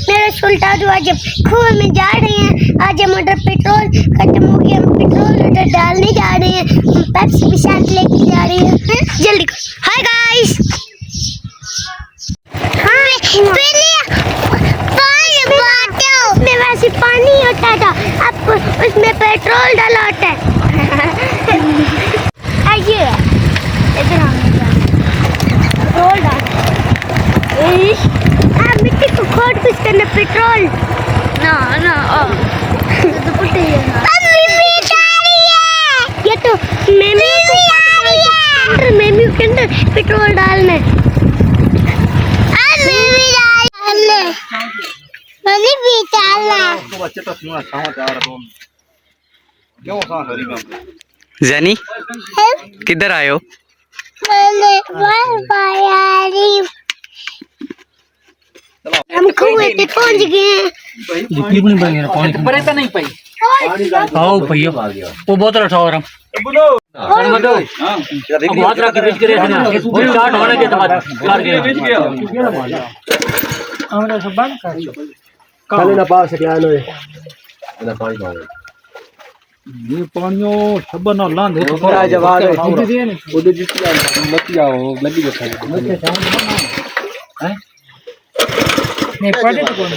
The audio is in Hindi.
मेरा सुल्तान तो आज खूह में जा रहे हैं। आज हम उधर पेट्रोल खत्म हो गया, हम पेट्रोल उधर डालने जा रहे हैं। पेप्सी भी साथ लेके जा रहे हैं। जल्दी हाय गाइस। हाँ पहले पानी बाटो में वैसे पानी होता था, अब उसमें पेट्रोल डाला होता है। आइए इधर पेट्रोल डाल। आप मिट्टी को खोद कुछ करना पेट्रोल ना ना तो पुटे ये तो मेन्यू के अंदर पेट्रोल डालना है। मैंने भी डाला। जैनी किधर आए हो? मैंने हम कुएं पे पहुंच गए हैं। नहीं पाई आओ भैया वो बोतल उठाओ हम बहुत रख के बीच के रेस ना स्टार्ट होने के बाद कर गया हमरा सब बंद कर खाली ना पास के आनो ना पानी पाओ ये पानियों सब ना लांदे तो थोड़ा जवाब उधर जिसकी मत आओ लगी देखा है नहीं पड़े तो कौन